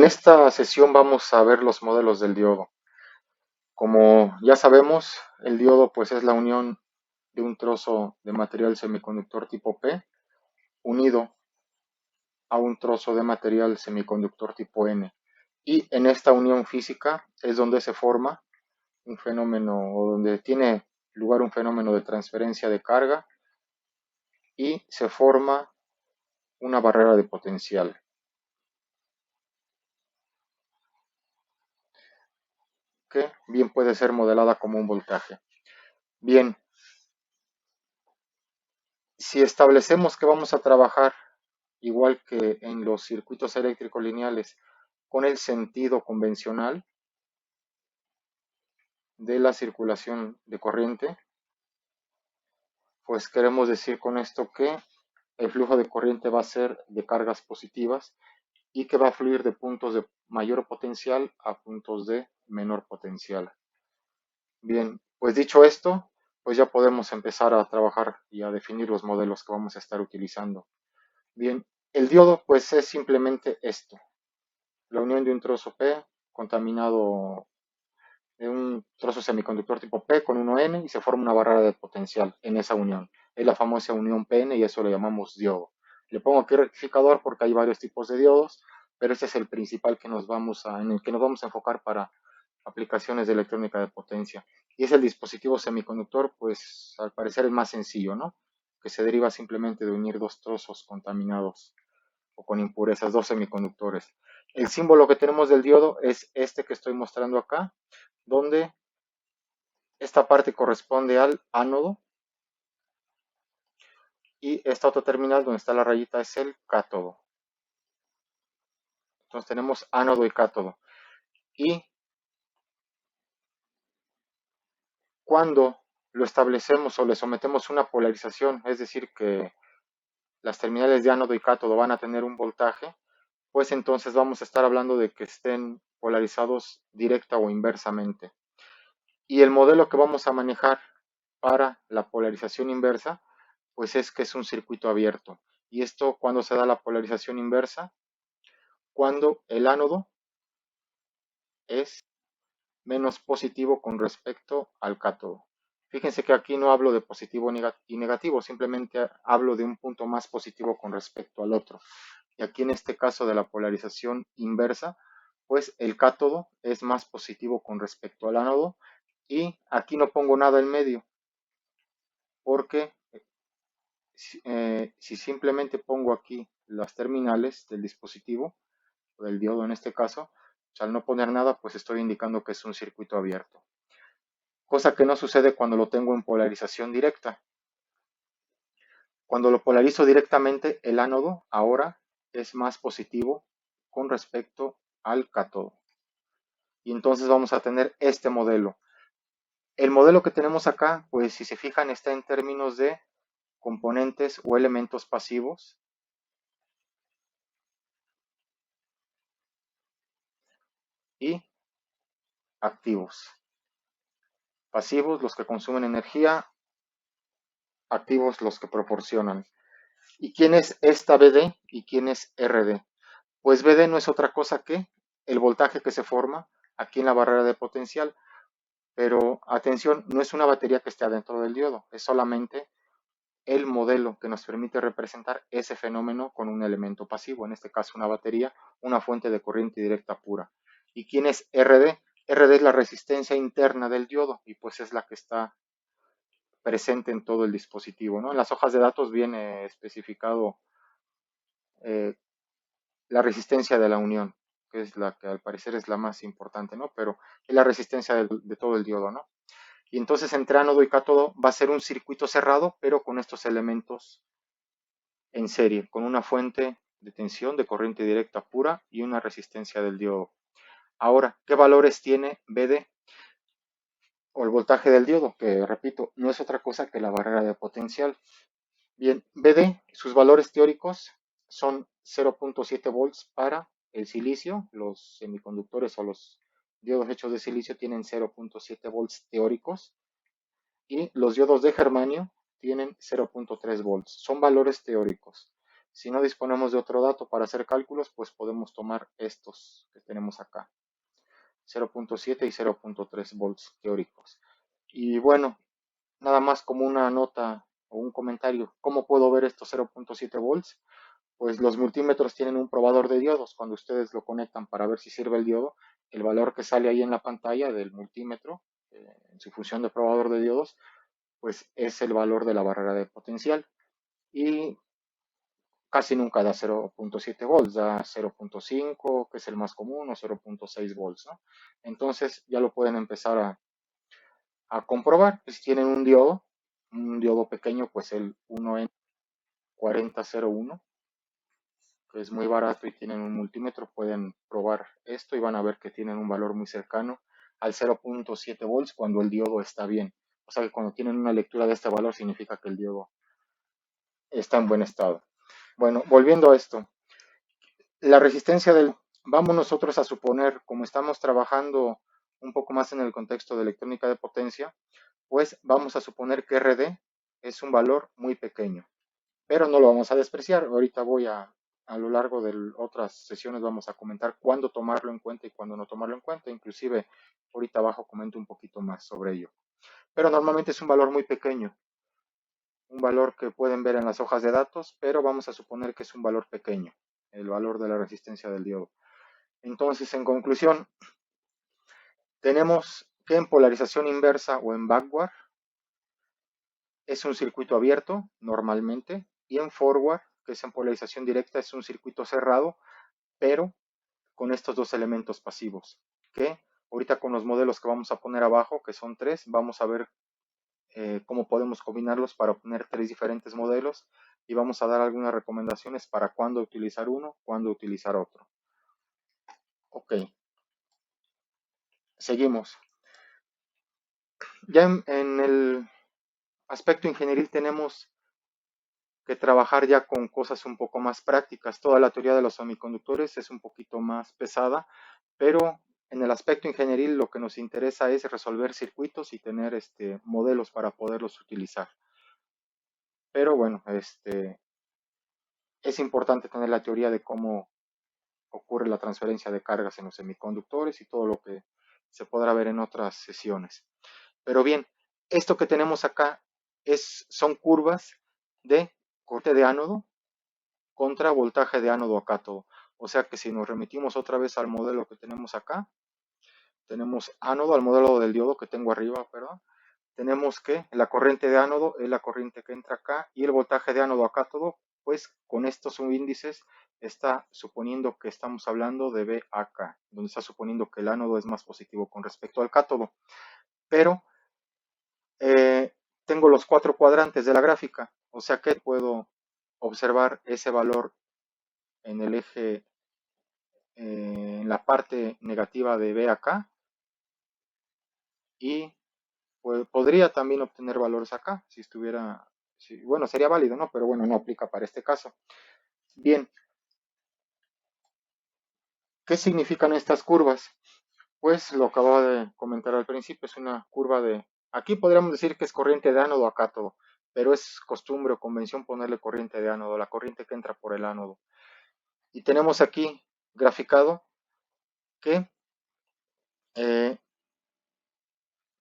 esta sesión vamos a ver los modelos del diodo. Como ya sabemos, el diodo pues es la unión de un trozo de material semiconductor tipo P unido a un trozo de material semiconductor tipo N. Y en esta unión física es donde se forma un fenómeno o donde tiene lugar un fenómeno de transferencia de carga y se forma una barrera de potencial, que bien puede ser modelada como un voltaje. Bien, si establecemos que vamos a trabajar igual que en los circuitos eléctricos lineales con el sentido convencional de la circulación de corriente, pues queremos decir con esto que el flujo de corriente va a ser de cargas positivas y que va a fluir de puntos de mayor potencial a puntos de menor potencial. Bien, pues dicho esto, pues ya podemos empezar a trabajar y a definir los modelos que vamos a estar utilizando. Bien, el diodo pues es simplemente esto, la unión de un trozo P contaminado de un trozo semiconductor tipo P con 1N y se forma una barrera de potencial en esa unión. Es la famosa unión PN y eso lo llamamos diodo. Le pongo aquí rectificador porque hay varios tipos de diodos, pero este es el principal que en el que nos vamos a enfocar para aplicaciones de electrónica de potencia. Y es el dispositivo semiconductor, pues al parecer el más sencillo, ¿no? Que se deriva simplemente de unir dos trozos contaminados o con impurezas, dos semiconductores. El símbolo que tenemos del diodo es este que estoy mostrando acá, donde esta parte corresponde al ánodo y esta otra terminal donde está la rayita es el cátodo. Entonces tenemos ánodo y cátodo. Y cuando lo establecemos o le sometemos una polarización, es decir, que las terminales de ánodo y cátodo van a tener un voltaje, pues entonces vamos a estar hablando de que estén polarizados directa o inversamente. Y el modelo que vamos a manejar para la polarización inversa, pues es que es un circuito abierto. Y esto cuando se da la polarización inversa, cuando el ánodo es menos positivo con respecto al cátodo. Fíjense que aquí no hablo de positivo y negativo, simplemente hablo de un punto más positivo con respecto al otro. Y aquí en este caso de la polarización inversa, pues el cátodo es más positivo con respecto al ánodo y aquí no pongo nada en medio porque si simplemente pongo aquí las terminales del dispositivo, del diodo en este caso, pues al no poner nada, pues estoy indicando que es un circuito abierto. Cosa que no sucede cuando lo tengo en polarización directa. Cuando lo polarizo directamente, el ánodo ahora es más positivo con respecto al cátodo. Y entonces vamos a tener este modelo. El modelo que tenemos acá, pues si se fijan, está en términos de componentes o elementos pasivos y activos. Pasivos los que consumen energía, activos los que proporcionan. ¿Y quién es esta BD y quién es RD? Pues BD no es otra cosa que el voltaje que se forma aquí en la barrera de potencial. Pero atención, no es una batería que esté adentro del diodo, es solamente el modelo que nos permite representar ese fenómeno con un elemento pasivo, en este caso una batería, una fuente de corriente directa pura. ¿Y quién es RD? RD es la resistencia interna del diodo y pues es la que está presente en todo el dispositivo, ¿no? En las hojas de datos viene especificado eh, la resistencia de la unión, que es la que al parecer es la más importante, ¿no? Pero es la resistencia de todo el diodo, ¿no? Y entonces entre ánodo y cátodo va a ser un circuito cerrado, pero con estos elementos en serie, con una fuente de tensión de corriente directa pura y una resistencia del diodo. Ahora, ¿qué valores tiene BD o el voltaje del diodo? Que repito, no es otra cosa que la barrera de potencial. Bien, BD, sus valores teóricos son 0.7 volts para el silicio, los semiconductores o los diodos hechos de silicio tienen 0.7 volts teóricos y los diodos de germanio tienen 0.3 volts. Son valores teóricos. Si no disponemos de otro dato para hacer cálculos, pues podemos tomar estos que tenemos acá, 0.7 y 0.3 volts teóricos. Y bueno, nada más como una nota o un comentario, ¿cómo puedo ver estos 0.7 volts? Pues los multímetros tienen un probador de diodos. Cuando ustedes lo conectan para ver si sirve el diodo, el valor que sale ahí en la pantalla del multímetro, en su función de probador de diodos, pues es el valor de la barrera de potencial. Y casi nunca da 0.7 volts, da 0.5, que es el más común, o 0.6 volts, ¿no? Entonces ya lo pueden empezar a comprobar. Si tienen un diodo pequeño, pues el 1N4001, que es muy barato y tienen un multímetro, pueden probar esto y van a ver que tienen un valor muy cercano al 0.7 volts cuando el diodo está bien. O sea que cuando tienen una lectura de este valor significa que el diodo está en buen estado. Bueno, volviendo a esto, la resistencia del, vamos nosotros a suponer, como estamos trabajando un poco más en el contexto de electrónica de potencia, pues vamos a suponer que RD es un valor muy pequeño, pero no lo vamos a despreciar. Ahorita a lo largo de otras sesiones vamos a comentar cuándo tomarlo en cuenta y cuándo no tomarlo en cuenta. Inclusive ahorita abajo comento un poquito más sobre ello. Pero normalmente es un valor muy pequeño, un valor que pueden ver en las hojas de datos, pero vamos a suponer que es un valor pequeño, el valor de la resistencia del diodo. Entonces, en conclusión, tenemos que en polarización inversa o en backward es un circuito abierto normalmente, y en forward, que es en polarización directa, es un circuito cerrado, pero con estos dos elementos pasivos, que ahorita con los modelos que vamos a poner abajo, que son tres, vamos a ver cómo podemos combinarlos para obtener tres diferentes modelos y vamos a dar algunas recomendaciones para cuándo utilizar uno, cuándo utilizar otro. Ok, seguimos. Ya en el aspecto ingenieril tenemos que trabajar ya con cosas un poco más prácticas. Toda la teoría de los semiconductores es un poquito más pesada, pero en el aspecto ingenieril lo que nos interesa es resolver circuitos y tener modelos para poderlos utilizar. Pero bueno, es importante tener la teoría de cómo ocurre la transferencia de cargas en los semiconductores y todo lo que se podrá ver en otras sesiones. Pero bien, esto que tenemos acá son curvas de corte de ánodo contra voltaje de ánodo a cátodo. O sea que si nos remitimos otra vez al modelo que tenemos acá, tenemos ánodo, al modelo del diodo que tengo arriba, perdón, tenemos que la corriente de ánodo es la corriente que entra acá y el voltaje de ánodo a cátodo, pues con estos subíndices está suponiendo que estamos hablando de B acá, donde está suponiendo que el ánodo es más positivo con respecto al cátodo. Pero tengo los cuatro cuadrantes de la gráfica, o sea que puedo observar ese valor en el eje, en la parte negativa de B acá, y pues, podría también obtener valores acá, si estuviera, bueno, sería válido, ¿no? Pero bueno, no aplica para este caso. Bien, ¿qué significan estas curvas? Pues lo acababa de comentar al principio, es una curva de, aquí podríamos decir que es corriente de ánodo a cátodo, pero es costumbre o convención ponerle corriente de ánodo, la corriente que entra por el ánodo. Y tenemos aquí graficado que eh,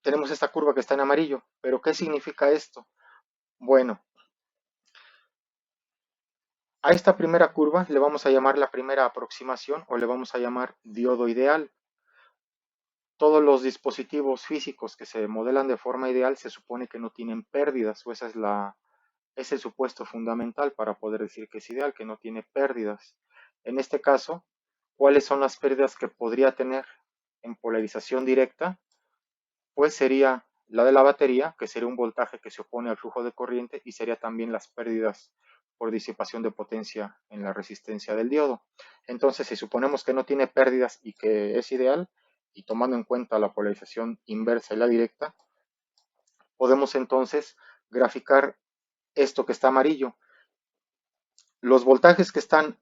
tenemos esta curva que está en amarillo, pero ¿qué significa esto? Bueno, a esta primera curva le vamos a llamar la primera aproximación o le vamos a llamar diodo ideal. Todos los dispositivos físicos que se modelan de forma ideal se supone que no tienen pérdidas, o esa es el supuesto fundamental para poder decir que es ideal, que no tiene pérdidas. En este caso, ¿cuáles son las pérdidas que podría tener en polarización directa? Pues sería la de la batería, que sería un voltaje que se opone al flujo de corriente, y sería también las pérdidas por disipación de potencia en la resistencia del diodo. Entonces, si suponemos que no tiene pérdidas y que es ideal, y tomando en cuenta la polarización inversa y la directa, podemos entonces graficar esto que está amarillo. Los voltajes que están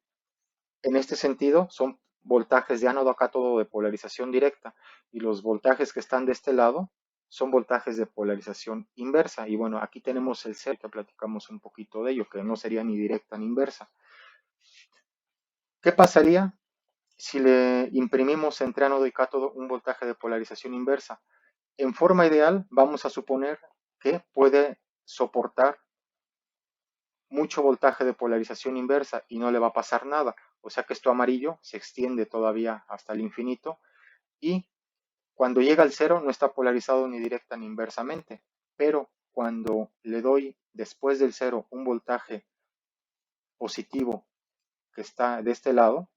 en este sentido son voltajes de ánodo a cátodo de polarización directa, y los voltajes que están de este lado son voltajes de polarización inversa. Y bueno, aquí tenemos el C, que platicamos un poquito de ello, que no sería ni directa ni inversa. ¿Qué pasaría si le imprimimos entre ánodo y cátodo un voltaje de polarización inversa? En forma ideal, vamos a suponer que puede soportar mucho voltaje de polarización inversa y no le va a pasar nada. O sea que esto amarillo se extiende todavía hasta el infinito y cuando llega al cero no está polarizado ni directa ni inversamente. Pero cuando le doy después del cero un voltaje positivo que está de este lado,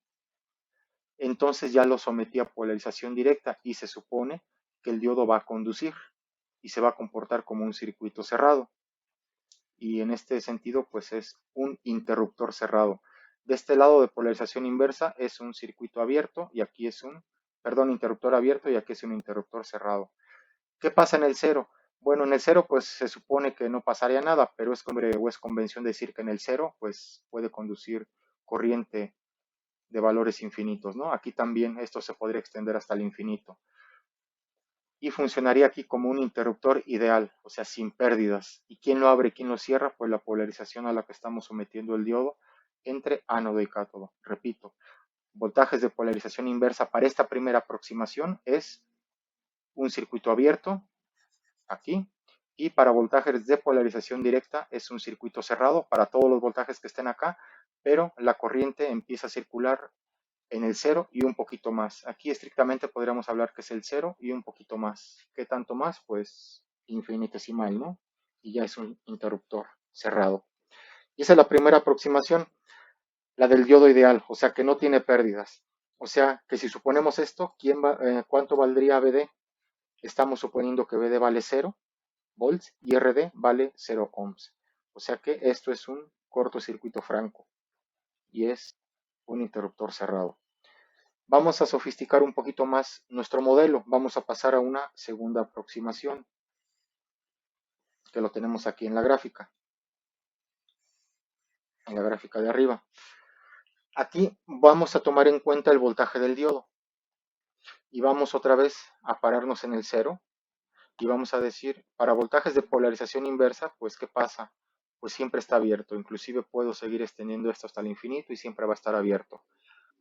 entonces ya lo sometí a polarización directa y se supone que el diodo va a conducir y se va a comportar como un circuito cerrado. Y en este sentido, pues es un interruptor cerrado. De este lado de polarización inversa es un circuito abierto y aquí es un, perdón, interruptor abierto y aquí es un interruptor cerrado. ¿Qué pasa en el cero? Bueno, en el cero pues se supone que no pasaría nada, pero es convención decir que en el cero pues puede conducir corriente de valores infinitos, ¿no? Aquí también esto se podría extender hasta el infinito. Y funcionaría aquí como un interruptor ideal, o sea, sin pérdidas. ¿Y quién lo abre y quién lo cierra? Pues la polarización a la que estamos sometiendo el diodo entre ánodo y cátodo. Repito, voltajes de polarización inversa para esta primera aproximación es un circuito abierto, aquí, y para voltajes de polarización directa es un circuito cerrado para todos los voltajes que estén acá, pero la corriente empieza a circular en el cero y un poquito más. Aquí estrictamente podríamos hablar que es el cero y un poquito más. ¿Qué tanto más? Pues infinitesimal, ¿no? Y ya es un interruptor cerrado. Y esa es la primera aproximación, la del diodo ideal, o sea que no tiene pérdidas. O sea que si suponemos esto, ¿cuánto valdría BD? Estamos suponiendo que BD vale 0 volts y RD vale 0 ohms. O sea que esto es un cortocircuito franco y es un interruptor cerrado. Vamos a sofisticar un poquito más nuestro modelo. Vamos a pasar a una segunda aproximación, que lo tenemos aquí en la gráfica de arriba. Aquí vamos a tomar en cuenta el voltaje del diodo y vamos otra vez a pararnos en el cero y vamos a decir, para voltajes de polarización inversa, pues ¿qué pasa? Pues siempre está abierto, inclusive puedo seguir extendiendo esto hasta el infinito y siempre va a estar abierto.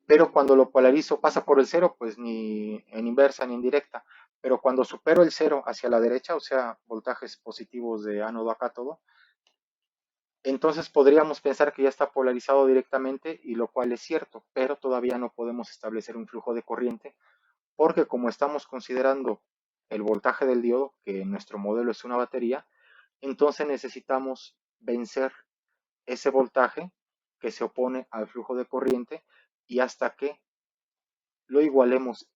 Pero cuando lo polarizo pasa por el cero, pues ni en inversa ni en directa. Pero cuando supero el cero hacia la derecha, o sea, voltajes positivos de ánodo a cátodo, entonces podríamos pensar que ya está polarizado directamente, y lo cual es cierto, pero todavía no podemos establecer un flujo de corriente, porque como estamos considerando el voltaje del diodo, que en nuestro modelo es una batería, entonces necesitamos vencer ese voltaje que se opone al flujo de corriente y hasta que lo igualemos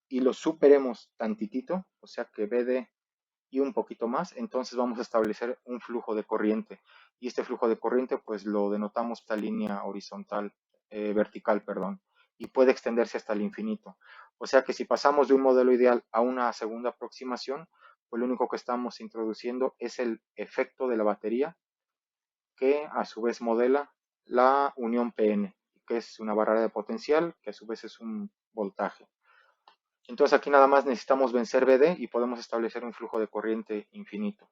y lo superemos tantitito, o sea que BD y un poquito más, entonces vamos a establecer un flujo de corriente. Y este flujo de corriente pues lo denotamos esta línea horizontal, vertical, perdón, y puede extenderse hasta el infinito. O sea que si pasamos de un modelo ideal a una segunda aproximación, pues lo único que estamos introduciendo es el efecto de la batería, que a su vez modela la unión PN, que es una barrera de potencial, que a su vez es un voltaje. Entonces aquí nada más necesitamos vencer BD y podemos establecer un flujo de corriente infinito.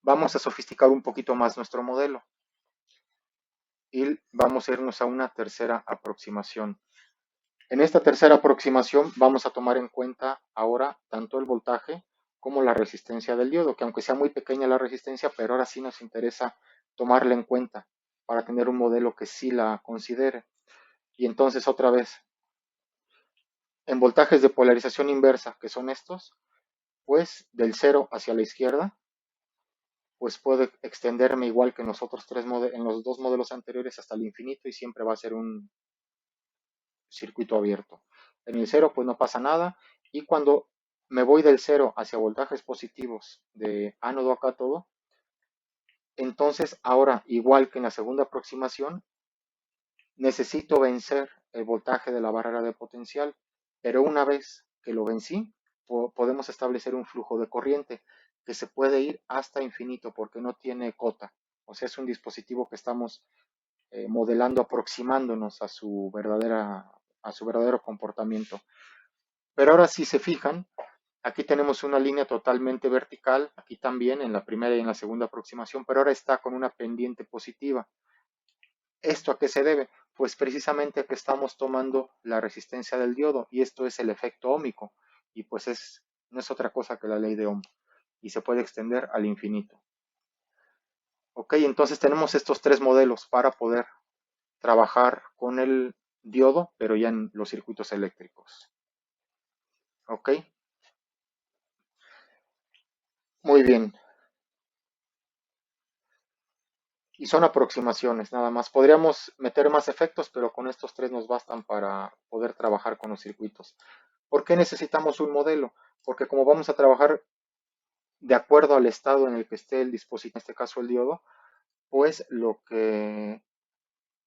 Vamos a sofisticar un poquito más nuestro modelo y vamos a irnos a una tercera aproximación. En esta tercera aproximación vamos a tomar en cuenta ahora tanto el voltaje como la resistencia del diodo, que aunque sea muy pequeña la resistencia, pero ahora sí nos interesa tomarla en cuenta para tener un modelo que sí la considere. Y entonces otra vez, en voltajes de polarización inversa, que son estos, pues del cero hacia la izquierda, pues puedo extenderme igual que en los otros en los dos modelos anteriores hasta el infinito y siempre va a ser un circuito abierto. En el cero pues no pasa nada y cuando me voy del cero hacia voltajes positivos de ánodo a cátodo, entonces ahora igual que en la segunda aproximación necesito vencer el voltaje de la barrera de potencial, pero una vez que lo vencí podemos establecer un flujo de corriente que se puede ir hasta infinito porque no tiene cota. O sea, es un dispositivo que estamos modelando, aproximándonos a su verdadero comportamiento. Pero ahora si se fijan, aquí tenemos una línea totalmente vertical, aquí también en la primera y en la segunda aproximación, pero ahora está con una pendiente positiva. ¿Esto a qué se debe? Pues precisamente que estamos tomando la resistencia del diodo y esto es el efecto óhmico y pues no es otra cosa que la ley de Ohm y se puede extender al infinito. Ok, entonces tenemos estos tres modelos para poder trabajar con el diodo, pero ya en los circuitos eléctricos. Ok, muy bien. Y son aproximaciones nada más. Podríamos meter más efectos, pero con estos tres nos bastan para poder trabajar con los circuitos. ¿Por qué necesitamos un modelo? Porque como vamos a trabajar de acuerdo al estado en el que esté el dispositivo, en este caso el diodo, pues lo que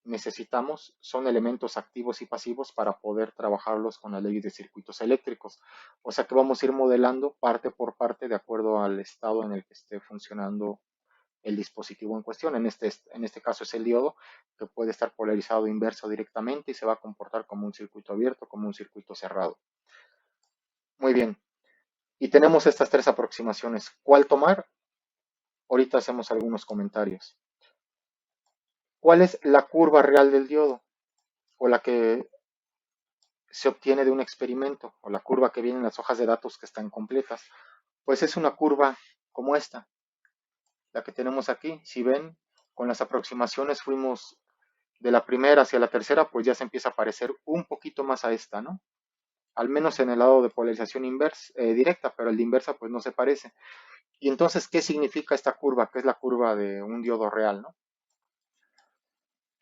necesitamos son elementos activos y pasivos para poder trabajarlos con la ley de circuitos eléctricos. O sea que vamos a ir modelando parte por parte de acuerdo al estado en el que esté funcionando el dispositivo en cuestión. En este caso es el diodo, que puede estar polarizado inverso directamente y se va a comportar como un circuito abierto, como un circuito cerrado. Muy bien. Y tenemos estas tres aproximaciones. ¿Cuál tomar? Ahorita hacemos algunos comentarios. ¿Cuál es la curva real del diodo? O la que se obtiene de un experimento, o la curva que viene en las hojas de datos que están completas. Pues es una curva como esta, la que tenemos aquí. Si ven, con las aproximaciones fuimos de la primera hacia la tercera, pues ya se empieza a parecer un poquito más a esta, ¿no? Al menos en el lado de polarización inversa, directa, pero el de inversa pues no se parece. Y entonces, ¿qué significa esta curva? Que es la curva de un diodo real, ¿no?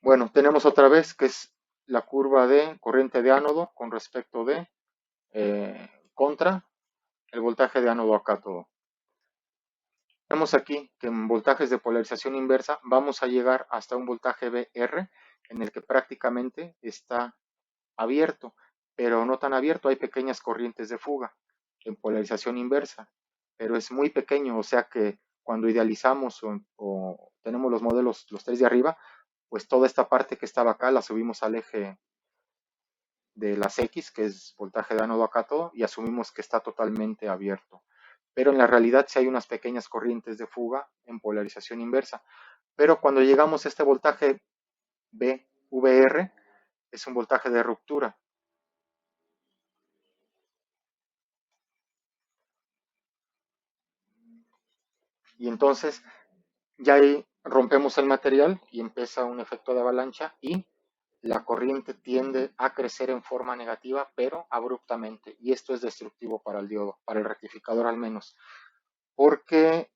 Bueno, tenemos otra vez que es la curva de corriente de ánodo con respecto de contra el voltaje de ánodo a cátodo. Vemos aquí que en voltajes de polarización inversa vamos a llegar hasta un voltaje VR en el que prácticamente está abierto, pero no tan abierto, hay pequeñas corrientes de fuga en polarización inversa, pero es muy pequeño, o sea que cuando idealizamos o tenemos los modelos, los tres de arriba, pues toda esta parte que estaba acá la subimos al eje de las X, que es voltaje de ánodo a cátodo, y asumimos que está totalmente abierto. Pero en la realidad sí hay unas pequeñas corrientes de fuga en polarización inversa. Pero cuando llegamos a este voltaje BVR, es un voltaje de ruptura. Y entonces ya ahí rompemos el material y empieza un efecto de avalancha y la corriente tiende a crecer en forma negativa, pero abruptamente. Y esto es destructivo para el diodo, para el rectificador al menos, porque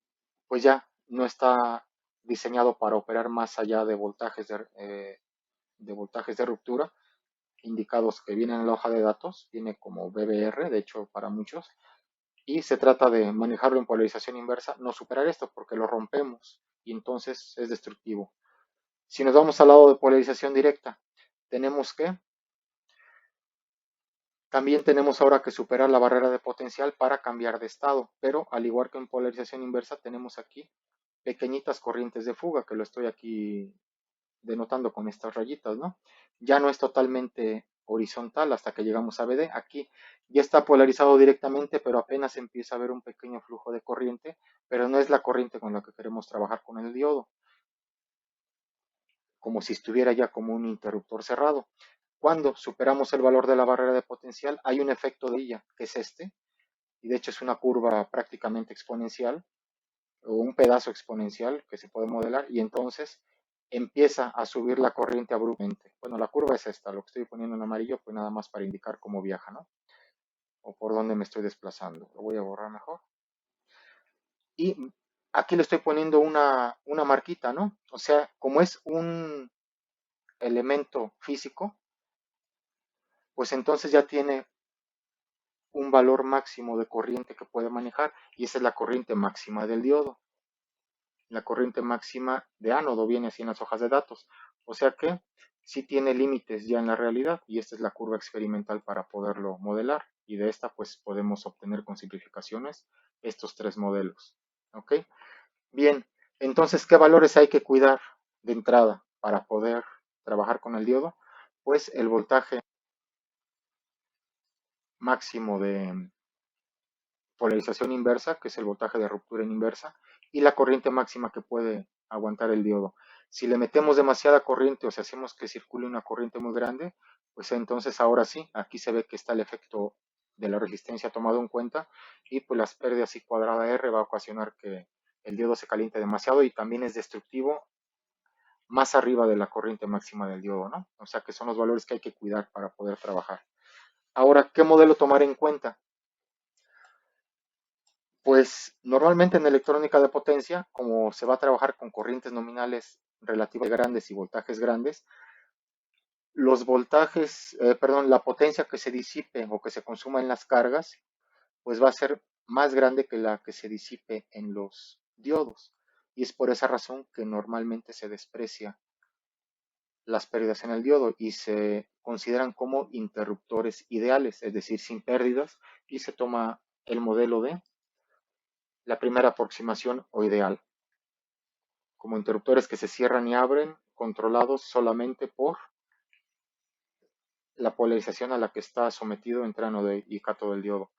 pues ya no está diseñado para operar más allá de voltajes de ruptura indicados que vienen en la hoja de datos, viene como BBR, de hecho para muchos, y se trata de manejarlo en polarización inversa, no superar esto porque lo rompemos y entonces es destructivo. Si nos vamos al lado de polarización directa, tenemos que también tenemos ahora que superar la barrera de potencial para cambiar de estado, pero al igual que en polarización inversa tenemos aquí pequeñitas corrientes de fuga, que lo estoy aquí denotando con estas rayitas, ¿no? Ya no es totalmente horizontal hasta que llegamos a BD. Aquí ya está polarizado directamente, pero apenas empieza a haber un pequeño flujo de corriente, pero no es la corriente con la que queremos trabajar con el diodo, como si estuviera ya como un interruptor cerrado. Cuando superamos el valor de la barrera de potencial, hay un efecto de ella, que es este, y de hecho es una curva prácticamente exponencial, o un pedazo exponencial que se puede modelar, y entonces empieza a subir la corriente abruptamente. Bueno, la curva es esta, lo que estoy poniendo en amarillo, pues nada más para indicar cómo viaja, ¿no? O por dónde me estoy desplazando. Lo voy a borrar mejor. Y aquí le estoy poniendo una marquita, ¿no? O sea, como es un elemento físico, pues entonces ya tiene un valor máximo de corriente que puede manejar y esa es la corriente máxima del diodo. La corriente máxima de ánodo viene así en las hojas de datos. O sea que sí tiene límites ya en la realidad y esta es la curva experimental para poderlo modelar y de esta pues podemos obtener con simplificaciones estos tres modelos. ¿Ok? Bien, entonces, ¿qué valores hay que cuidar de entrada para poder trabajar con el diodo? Pues el voltaje máximo de polarización inversa, que es el voltaje de ruptura en inversa, y la corriente máxima que puede aguantar el diodo. Si le metemos demasiada corriente o si hacemos que circule una corriente muy grande, pues entonces ahora sí, aquí se ve que está el efecto de la resistencia tomado en cuenta y pues las pérdidas I cuadrada R va a ocasionar que el diodo se caliente demasiado y también es destructivo más arriba de la corriente máxima del diodo, ¿no? O sea que son los valores que hay que cuidar para poder trabajar. Ahora, ¿qué modelo tomar en cuenta? Pues normalmente en electrónica de potencia, como se va a trabajar con corrientes nominales relativamente grandes y voltajes grandes, los voltajes, perdón, la potencia que se disipe o que se consuma en las cargas, pues va a ser más grande que la que se disipe en los diodos. Y es por esa razón que normalmente se desprecia las pérdidas en el diodo y se consideran como interruptores ideales, es decir, sin pérdidas, y se toma el modelo de la primera aproximación o ideal, como interruptores que se cierran y abren, controlados solamente por la polarización a la que está sometido entre ánodo y cátodo del diodo.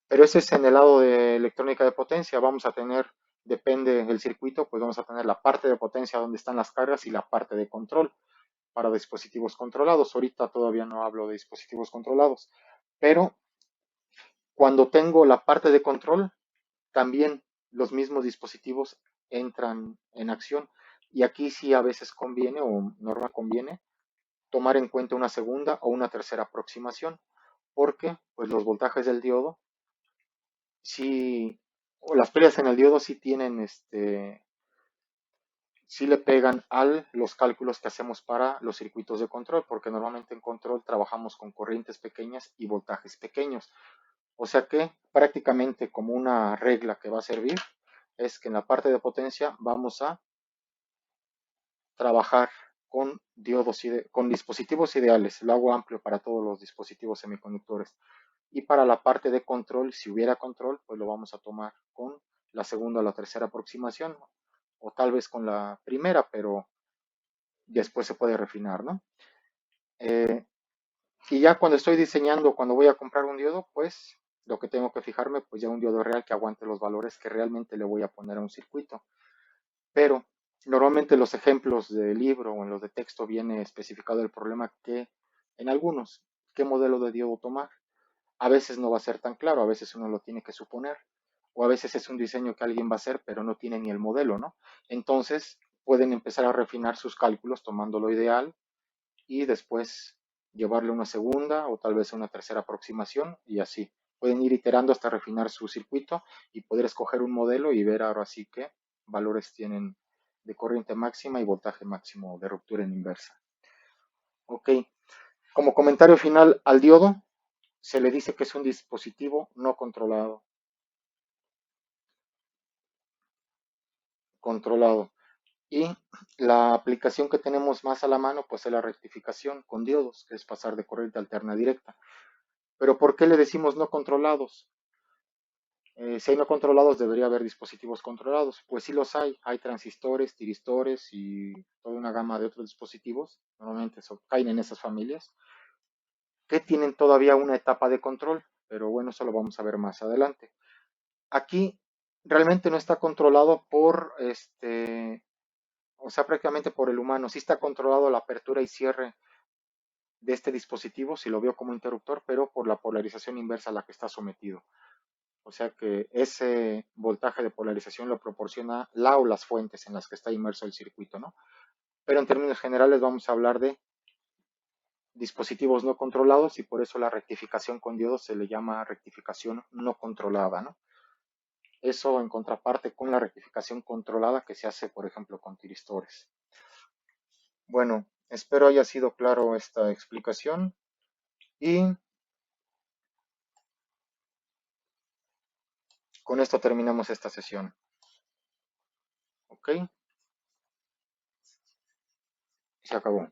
Pero ese es en el lado de electrónica de potencia. Vamos a tener, depende del circuito, pues vamos a tener la parte de potencia donde están las cargas y la parte de control para dispositivos controlados. Ahorita todavía no hablo de dispositivos controlados, pero cuando tengo la parte de control, también los mismos dispositivos entran en acción. Y aquí sí a veces conviene o norma conviene tomar en cuenta una segunda o una tercera aproximación, porque pues los voltajes del diodo sí, o las pérdidas en el diodo sí tienen sí le pegan a los cálculos que hacemos para los circuitos de control, porque normalmente en control trabajamos con corrientes pequeñas y voltajes pequeños. O sea que prácticamente como una regla que va a servir es que en la parte de potencia vamos a trabajar con diodos, con dispositivos ideales. Lo hago amplio para todos los dispositivos semiconductores. Y para la parte de control, si hubiera control, pues lo vamos a tomar con la segunda o la tercera aproximación, o tal vez con la primera, pero después se puede refinar, ¿no? Eh, y ya cuando estoy diseñando, cuando voy a comprar un diodo, pues lo que tengo que fijarme, pues ya un diodo real que aguante los valores que realmente le voy a poner a un circuito. Pero normalmente los ejemplos de libro o en los de texto viene especificado el problema que en algunos, qué modelo de diodo tomar. A veces no va a ser tan claro, a veces uno lo tiene que suponer, o a veces es un diseño que alguien va a hacer, pero no tiene ni el modelo, ¿no? Entonces pueden empezar a refinar sus cálculos tomando lo ideal y después llevarle una segunda o tal vez una tercera aproximación y así. Pueden ir iterando hasta refinar su circuito y poder escoger un modelo y ver ahora sí qué valores tienen de corriente máxima y voltaje máximo de ruptura en inversa. Ok, como comentario final al diodo, se le dice que es un dispositivo no controlado. Controlado. Y la aplicación que tenemos más a la mano, pues es la rectificación con diodos, que es pasar de corriente alterna directa. Pero ¿por qué le decimos no controlados? Si hay no controlados, debería haber dispositivos controlados. Pues sí los hay. Hay transistores, tiristores y toda una gama de otros dispositivos. Normalmente caen en esas familias. Que tienen todavía una etapa de control. Pero bueno, eso lo vamos a ver más adelante. Aquí realmente no está controlado por o sea, prácticamente por el humano. Sí está controlado la apertura y cierre de este dispositivo, si lo veo como interruptor, pero por la polarización inversa a la que está sometido. O sea que ese voltaje de polarización lo proporciona la o las fuentes en las que está inmerso el circuito, ¿no? Pero en términos generales vamos a hablar de dispositivos no controlados y por eso la rectificación con diodos se le llama rectificación no controlada, ¿no? Eso en contraparte con la rectificación controlada que se hace, por ejemplo, con tiristores. Bueno, espero haya sido claro esta explicación y con esto terminamos esta sesión. ¿Ok? Se acabó.